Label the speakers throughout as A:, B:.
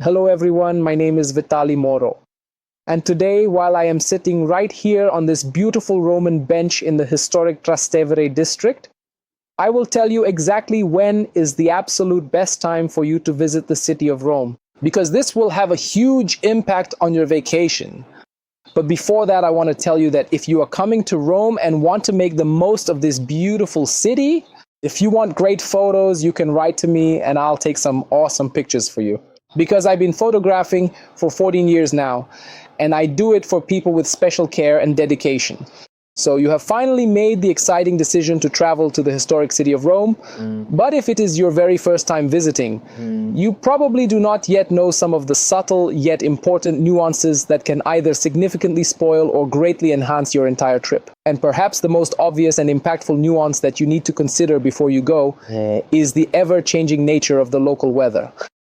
A: Hello everyone, my name is Vitali Moro. And today, while I am sitting right here on this beautiful Roman bench in the historic Trastevere district, I will tell you exactly when is the absolute best time for you to visit the city of Rome, because this will have a huge impact on your vacation. But before that, I want to tell you that if you are coming to Rome and want to make the most of this beautiful city, if you want great photos, you can write to me and I'll take some awesome pictures for you. Because I've been photographing for 14 years now, and I do it for people with special care and dedication. So you have finally made the exciting decision to travel to the historic city of Rome. But if it is your very first time visiting, you probably do not yet know some of the subtle yet important nuances that can either significantly spoil or greatly enhance your entire trip. And perhaps the most obvious and impactful nuance that you need to consider before you go is the ever-changing nature of the local weather.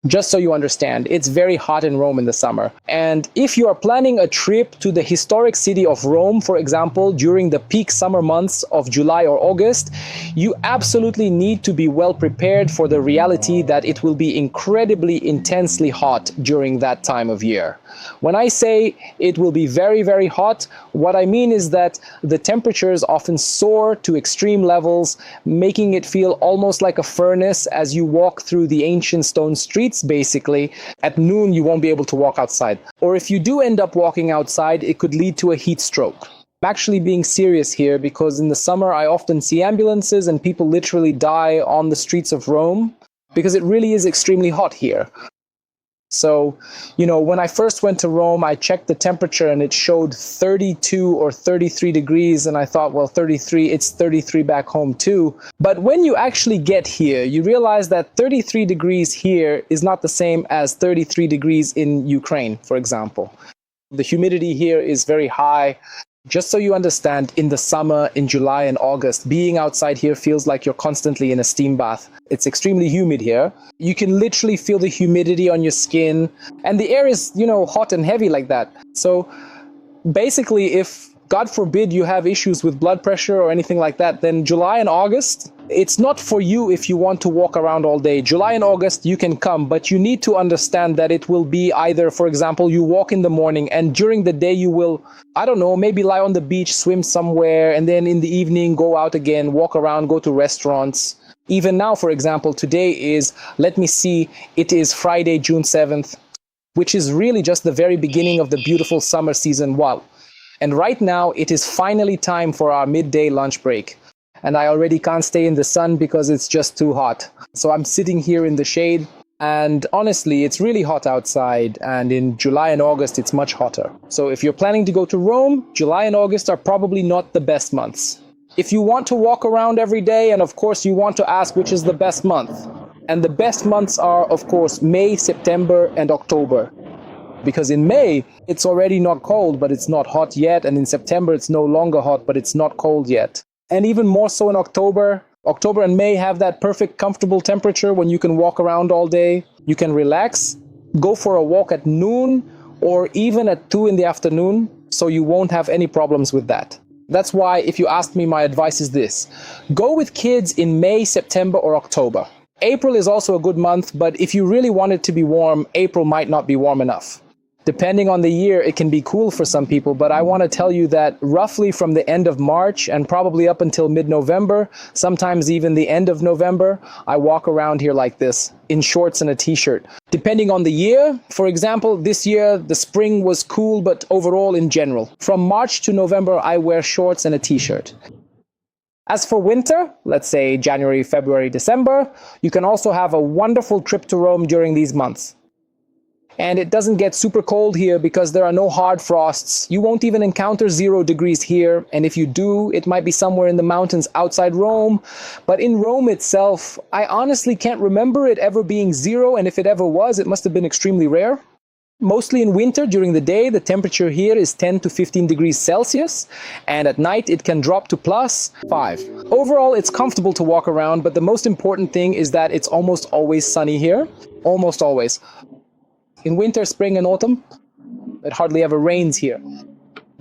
A: Just so you understand, it's very hot in Rome in the summer. And if you are planning a trip to the historic city of Rome, for example, during the peak summer months of July or August, you absolutely need to be well prepared for the reality that it will be incredibly intensely hot during that time of year. When I say it will be very, very hot, what I mean is that the temperatures often soar to extreme levels, making it feel almost like a furnace as you walk through the ancient stone streets, basically. At noon, you won't be able to walk outside. Or if you do end up walking outside, it could lead to a heat stroke. I'm actually being serious here because in the summer, I often see ambulances and people literally die on the streets of Rome because it really is extremely hot here. So, when I first went to Rome, I checked the temperature and it showed 32 or 33 degrees. And I thought, well, 33, it's 33 back home too. But when you actually get here, you realize that 33 degrees here is not the same as 33 degrees in Ukraine, for example. The humidity here is very high. Just so you understand, in the summer, in July and August, being outside here feels like you're constantly in a steam bath. It's extremely humid here. You can literally feel the humidity on your skin, and the air is, hot and heavy like that. So basically, if God forbid you have issues with blood pressure or anything like that, then July and August, it's not for you if you want to walk around all day. July and August, you can come, but you need to understand that it will be either, for example, you walk in the morning and during the day you will, I don't know, maybe lie on the beach, swim somewhere, and then in the evening go out again, walk around, go to restaurants. Even now, for example, today is, it is Friday, June 7th, which is really just the very beginning of the beautiful summer season. Wow. And right now, it is finally time for our midday lunch break. And I already can't stay in the sun because it's just too hot. So I'm sitting here in the shade. And honestly, it's really hot outside. And in July and August, it's much hotter. So if you're planning to go to Rome, July and August are probably not the best months. If you want to walk around every day, and of course you want to ask which is the best month. And the best months are, of course, May, September, and October. Because in May, it's already not cold, but it's not hot yet. And in September, it's no longer hot, but it's not cold yet. And even more so in October. October and May have that perfect, comfortable temperature when you can walk around all day. You can relax, go for a walk at noon, or even at 2 in the afternoon, so you won't have any problems with that. That's why, if you ask me, my advice is this. Go with kids in May, September, or October. April is also a good month, but if you really want it to be warm, April might not be warm enough. Depending on the year, it can be cool for some people, but I want to tell you that roughly from the end of March and probably up until mid-November, sometimes even the end of November, I walk around here like this, in shorts and a t-shirt. Depending on the year, for example, this year, the spring was cool, but overall in general. From March to November, I wear shorts and a t-shirt. As for winter, let's say January, February, December, you can also have a wonderful trip to Rome during these months. And it doesn't get super cold here because there are no hard frosts. You won't even encounter 0 degrees here. And if you do, it might be somewhere in the mountains outside Rome. But in Rome itself, I honestly can't remember it ever being 0. And if it ever was, it must have been extremely rare. Mostly in winter, during the day, the temperature here is 10 to 15 degrees Celsius. And at night, it can drop to +5. Overall, it's comfortable to walk around. But the most important thing is that it's almost always sunny here. Almost always. In winter, spring, and autumn, it hardly ever rains here.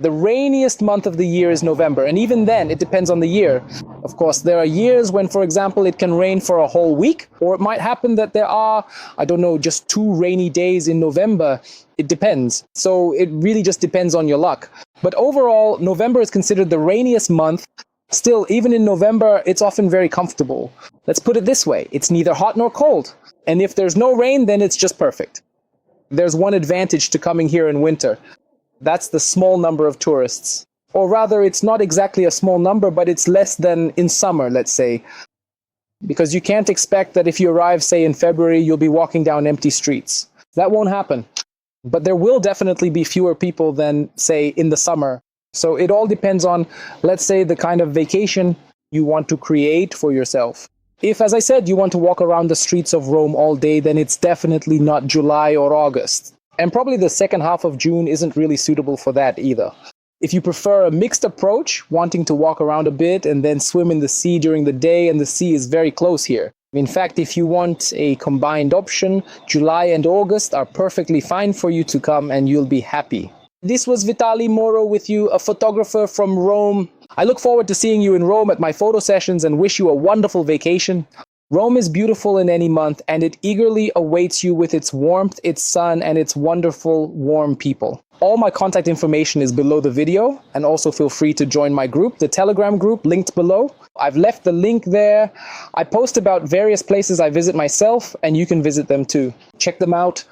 A: The rainiest month of the year is November, and even then, it depends on the year. Of course, there are years when, for example, it can rain for a whole week, or it might happen that there are, I don't know, just 2 rainy days in November. It depends. So it really just depends on your luck. But overall, November is considered the rainiest month. Still, even in November, it's often very comfortable. Let's put it this way. It's neither hot nor cold. And if there's no rain, then it's just perfect. There's one advantage to coming here in winter. That's the small number of tourists. Or rather, it's not exactly a small number, but it's less than in summer, let's say. Because you can't expect that if you arrive, say, in February, you'll be walking down empty streets. That won't happen. But there will definitely be fewer people than, say, in the summer. So it all depends on, let's say, the kind of vacation you want to create for yourself. If, as I said, you want to walk around the streets of Rome all day, then it's definitely not July or August. And probably the second half of June isn't really suitable for that either. If you prefer a mixed approach, wanting to walk around a bit and then swim in the sea during the day, and the sea is very close here. In fact, if you want a combined option, July and August are perfectly fine for you to come and you'll be happy. This was Vitali Moro with you, a photographer from Rome. I look forward to seeing you in Rome at my photo sessions and wish you a wonderful vacation. Rome is beautiful in any month, and it eagerly awaits you with its warmth, its sun, and its wonderful, warm people. All my contact information is below the video, and also feel free to join my group, the Telegram group, linked below. I've left the link there. I post about various places I visit myself, and you can visit them too. Check them out.